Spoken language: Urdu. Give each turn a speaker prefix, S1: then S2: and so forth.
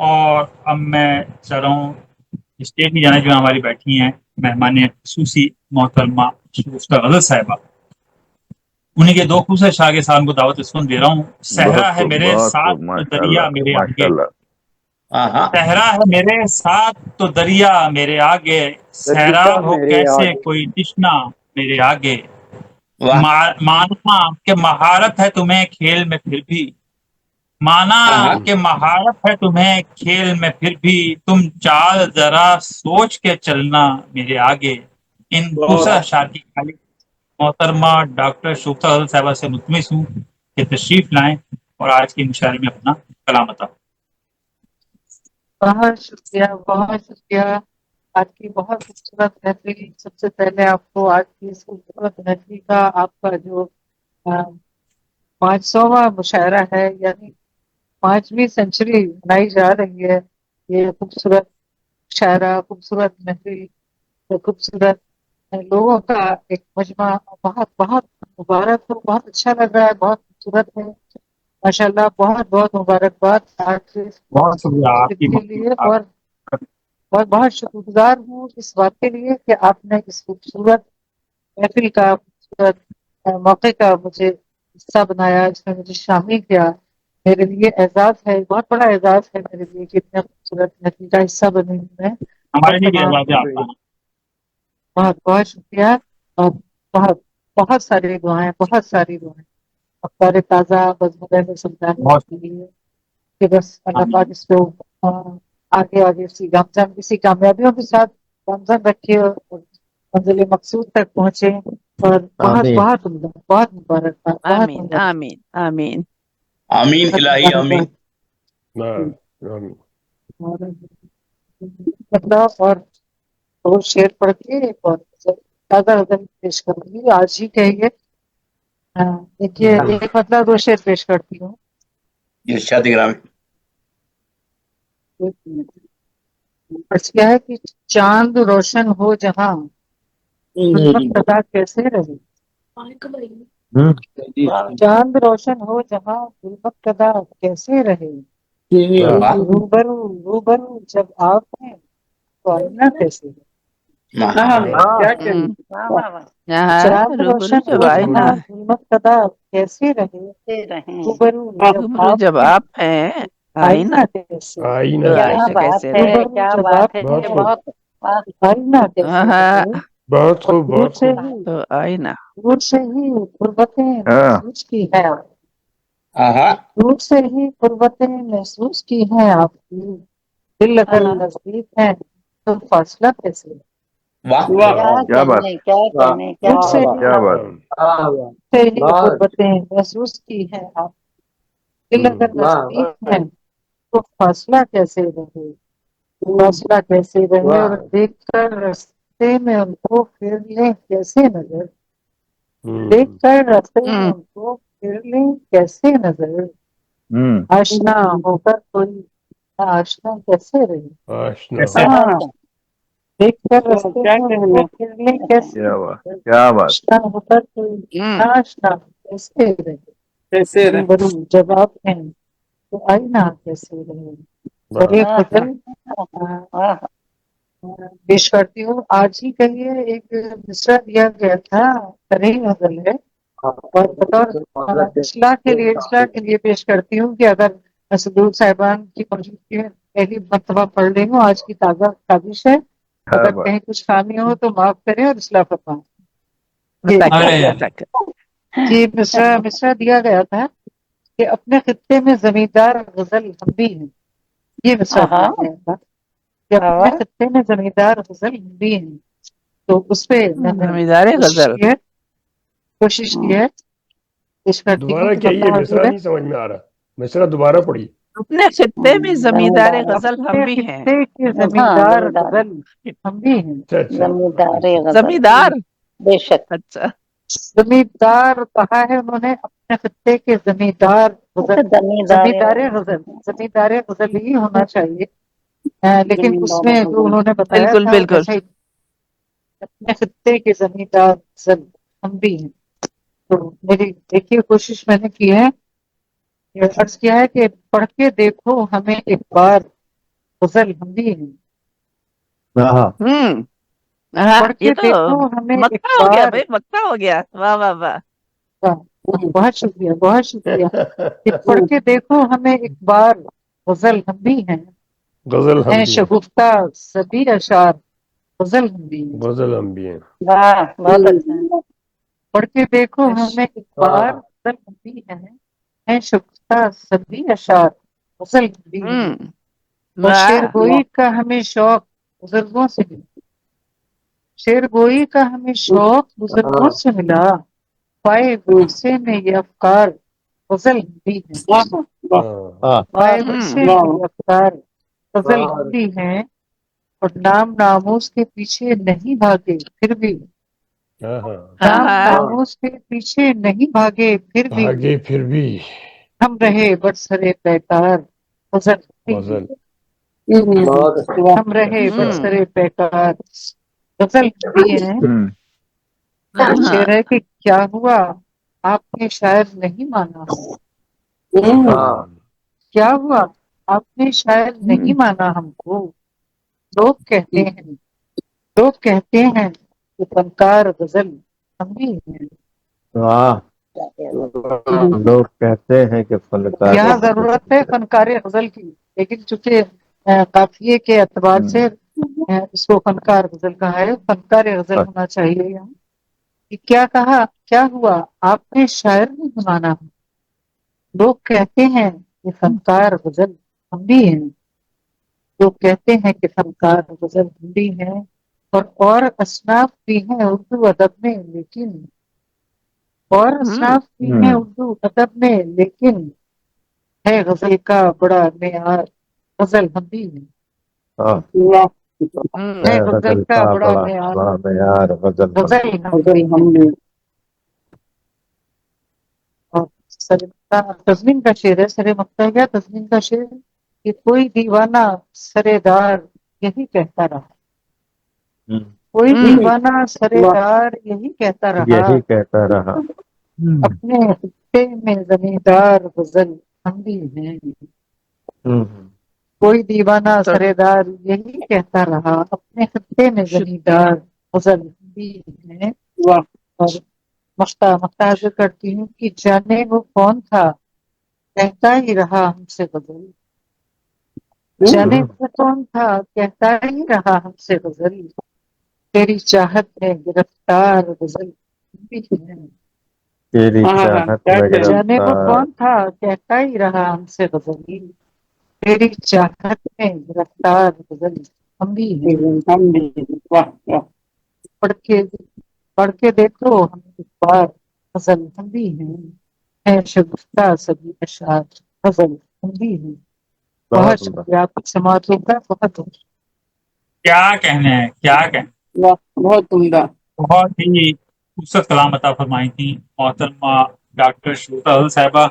S1: اور اب میں چل رہا ہوں اسٹیج میں جانا، جو ہماری بیٹھی ہیں مہمان خصوصی محترمہ شگفتہ غزل صاحبہ، انہیں کے دو خوبصورت شاہ کے ساتھ کو دعوت سن دے رہا ہوں۔ صحرا ہے میرے ساتھ تو
S2: ماشاء
S1: دریا
S2: اللہ
S1: میرے
S2: ماشاء
S1: آگے،
S2: اللہ۔
S1: صحرا ہے میرے ساتھ تو دریا میرے آگے، صحرا
S3: دریا
S1: ہو
S3: میرے
S1: کیسے
S3: آگے،
S1: کوئی تشنا میرے آگے،
S4: واہ
S1: مانا کہ مہارت ہے تمہیں کھیل میں پھر بھی، مانا کہ مہارت ہے تمہیں کھیل میں پھر بھی، تم چال ذرا سوچ کے چلنا میرے آگے۔ ان خوبصورت
S3: بہت
S1: اشعار کی خالی محترمہ ڈاکٹر شگفتہ غزل صاحبہ سے ملتمس ہوں کہ تشریف لائیں اور آج کی مشاعرے میں اپنا کلام عطا۔
S5: بہت شکریہ، بہت شکریہ۔ آج کی بہت خوبصورت محفل، سب سے پہلے آپ کو آج کی اس خوبصورت محفل کا آپ کا جو 500واں مشاعرہ ہے، یعنی 5ویں سینچری منائی جا رہی ہے، یہ خوبصورت مشاعرہ، خوبصورت محفل، خوبصورت لوگوں کا ایک مجمع، بہت بہت مبارک ہو، بہت اچھا لگ رہا ہے، بہت خوبصورت ہے ماشاءاللہ۔ بہت بہت مبارکباد آج کے اس
S1: بہت شکریہ
S5: خوبصورت
S1: آپ کی
S5: کے لیے، اور بہت شکر گزار ہوں اس بات کے لیے کہ آپ نے اس خوبصورت محفل کا، خوبصورت موقع کا مجھے حصہ بنایا، اس میں مجھے شامل کیا۔ میرے لیے اعزاز ہے، بہت بڑا اعزاز ہے میرے لیے کہ اتنے خوبصورت محفل کا حصہ بنی ہوں میں۔
S1: ہمارے لیے بھی
S5: تمام
S1: اعزاز ہے آپ کا۔
S5: بہت بہت شکریہ، اور بہت بہت ساری دعائیں، بہت ساری دعائیں افطار تازہ بزمدہ میں سمجھانے
S1: بہت
S5: کے لیے کہ بس اللہ پاک اس کو آگے آگے اسی کامیابیوں کے ساتھ گامزن رکھے اور منزل مقصود تک پہنچے، اور بہت
S6: آمین
S5: بہت بہت مبارکباد، بہت
S7: آمین
S5: مبارک،
S7: آمین آمین۔
S4: آمین الہی آمین۔
S5: مطلب اور وہ شعر پڑھ کے ایک اور تازہ غزل پیش کروں گی آج ہی کہیے۔ دیکھیے ایک مطلب دو شعر پیش کرتی ہوں۔
S4: ارشاد گرامی۔
S5: فرض کیا ہے کہ چاند روشن ہو جہاں، ظلمت خدا کیسے رہے، چاند روشن ہو جہاں ظلمت خدا کیسے رہے،
S4: واہ
S5: روبرو روبرو جب آپ ہیں تو آئینہ کیسے رہے۔
S3: کیا
S7: ہم،
S3: کہنا
S7: یہاں
S5: چاند
S7: روبرو
S5: روشن
S7: جب
S5: ہو
S7: آئے نا،
S5: جہاں ظلمت خدا کیسے رہے، روبرو جب
S7: روبرو
S5: آپ
S7: جب
S5: ہیں
S7: آپ ہیں آئینہ
S5: آئینہ کیسے رہے،
S7: تو آئینہ کیسے رہے۔
S5: روبرو جب آپ ہیں آئینہ کیسے
S7: ہاں،
S5: رہے،
S6: بہت
S5: اور
S6: خوب
S5: دور
S6: بہت
S5: سے
S6: خوب۔
S5: ہی
S7: تو آئینہ
S5: دور سے ہی قربتیں
S2: ہاں
S5: محسوس کی ہے،
S4: آہا
S5: دور سے ہی قربتیں محسوس کی ہیں آپ کی، دل اگر نزدیک ہے تو فاصلہ کیسے،
S4: واہ
S2: کیا بات
S5: دور سے ہی
S2: کیا بات۔
S5: سے ہی قربتیں محسوس کی ہیں آپ، دل اگر نزدیک ہے تو فاصلہ کیسے رہے، فاصلہ کیسے رہے، اور دیکھ کر رستے میں ان کو پھر لیں کیسے نظر، دیکھ کر رستے میں ان کو پھر لیں کیسے نظر، آشنا ہو کر کوئی آشنا کیسے رہے،
S6: آشنا
S1: کیسے
S5: دیکھ کر رستے میں ان کو پھر لیں کیسے
S2: کیا بات
S5: نظر،
S2: کیا بات۔
S5: آشنا ہو کر کوئی آشنا کیسے رہے، روبرو جب آپ ہیں تو آئینہ کیسے رہے۔ اور ایک غزل پیش کرتی ہوں، آج ہی کہیے ایک مصرع دیا گیا تھا، ترین غزل ہے، اور بطور اصلاح کے لیے پیش کرتی ہوں کہ اگر صدور صاحبان کی موجودگی میں پہلی مرتبہ پڑھ رہی ہوں، آج کی تازہ کاوش ہے،
S2: کیا
S5: اگر
S2: بات۔
S5: کہیں کچھ خامی ہو تو معاف کریں اور اصلاح فرمائیں۔
S1: ارے
S5: یہ مصرع دیا گیا تھا کہ اپنے خطے میں زمیندار غزل ہم بھی ہیں، یہ مصرع دیا گیا تھا کہ اپنے خطے میں زمیندار غزل ہم بھی ہیں، تو اس پہ میں نے
S7: زمیندار غزل۔
S5: کوشش کی ہے پیش کرتی ہوں
S6: دوبارہ
S5: کہ
S6: کیا یہ
S5: مطلب حضور
S6: مصرع
S5: ہے،
S6: نہیں سمجھ میں آ رہا، مصرع دوبارہ پڑھی۔
S7: اپنے خطے میں زمیندار غزل ہم
S5: اپنے
S7: بھی ہیں۔
S5: خطے کے زمیندار غزل ہم بھی ہیں،
S6: اچھا اچھا۔
S7: زمیندار، اچھا
S5: زمیندار کہا ہے انہوں نے، اپنے خطے کے زمیندار غزل، زمیندار غزل ہی ہونا چاہیے، لیکن اس میں جو انہوں نے بتایا
S7: بالکل
S5: تھا
S7: بالکل۔
S5: ویسے ہی اپنے خطے کے زمیندار غزل ہم بھی ہیں۔ تو میری دیکھیے کوشش میں نے کی ہے، عرض کیا ہے کہ پڑھ کے دیکھو ہمیں ایک بار، غزل ہم بھی ہیں.
S7: ہاں
S5: پڑھ
S7: یہ
S5: کے
S7: تو
S5: دیکھو ہمیں ایک
S7: مکہ ہو گیا
S5: بار.
S7: بھائی، مکہ ہو گیا. واہ واہ واہ.
S5: بہت شکریہ بہت شکریہ. کہ پڑھ کے دیکھو ہمیں ایک بار، غزل ہم بھی ہیں.
S6: غزل ہم
S5: ہیں
S6: بھی ہیں.
S5: شگفتہ سبھی اشعار، غزل ہم بھی ہیں.
S6: غزل ہم بھی ہیں.
S3: واہ بہت اچھا.
S5: پڑھ کے دیکھو ہمیں ایک بار، غزل ہم بھی ہیں شگفتہ سبھی اشعار، غزل ہم بھی ہیں. اور شعر
S7: واہ.
S5: گوئی کا ہمیں شوق بزرگوں سے ملا. شعر گوئی کا ہمیں شوق بزرگوں سے ملا. پائے ورثے میں یہ افکار، غزل ہم بھی ہیں. پائے ورثے میں یہ افکار، غزل ہم بھی ہیں. اور نام ناموس کے پیچھے نہیں بھاگے پھر بھی، نام ناموس کے پیچھے نہیں بھاگے پھر بھی،
S6: آگے پھر بھی
S5: ہم رہے برسرے پیکار، غزل ہم بھی ہیں.
S3: بہت
S5: ہم رہے برسرے پیکار، غزل ہم بھی ہیں. شعر ہے کہ کیا ہوا آپ نے شاید نہیں مانا، کیا ہوا آپ نے شاید نہیں مانا ہم کو. لوگ کہتے ہیں، لوگ کہتے ہیں کہ فنکار غزل ہم بھی ہیں.
S2: لوگ کہتے ہیں کہ فنکار
S5: یہاں ضرورت ہے فنکار غزل کی، لیکن چونکہ قافیے کے اعتبار سے اس کو فنکار غزل کہا ہے. فنکار غزل ہونا چاہیے یہاں. کہ کیا کہا کیا ہوا آپ نے شاعر نہیں مانا. لوگ کہتے ہیں کہ فنکار غزل ہم بھی ہیں. لوگ کہتے ہیں کہ فنکار غزل ہم بھی ہیں. اور اصناف بھی ہیں اردو ادب میں، لیکن اور اصناف بھی ہیں اردو ادب میں، لیکن ہے غزل کا بڑا معیار، غزل ہم بھی ہیں. ہے غزل کا بڑا معیار، غزل ہم بھی ہیں. اور تزمین کا شعر ہے، سر مقتدیہ تزمین کا شعر کہ کوئی دیوانہ سرے دار یہی کہتا رہا، کوئی دیوانہ سرے دار یہی کہتا رہا.
S2: یہی کہتا رہا.
S5: اپنے خطے میں زمیندار غزل ہم بھی ہیں. کوئی دیوانہ سرے دار یہی کہتا رہا، اپنے خطے میں زمیندار غزل ہم بھی ہیں. اور مختار کرتی ہوں کہ جانے وہ کون تھا کہتا ہی رہا ہم سے غزل. جانے وہ کون تھا کہتا ہی رہا ہم سے غزل. تیری چاہت میں گرفتار غزل ہم بھی ہیں.
S2: تیری چاہت میں
S5: جانے وہ
S2: گرفتار.
S5: کون تھا کہتا ہی رہا ہم سے غزل. تیری چاہت میں گرفتار غزل ہم بھی ہیں. پڑھ کے دیکھو ہم ایک بار، غزل ہم بھی ہیں شگفتہ سبھی اشعار، غزل ہم بھی ہیں. بہت
S2: بہت عمدہ.
S5: شکریہ آپ کی سماعتوں کا. بہت
S1: کیا کہنے ہیں کیا کہنے.
S3: بہت عمدہ.
S1: بہت ہی خوبصورت کلام عطا فرمائی تھی محترمہ ڈاکٹر شگفتہ غزل صاحبہ.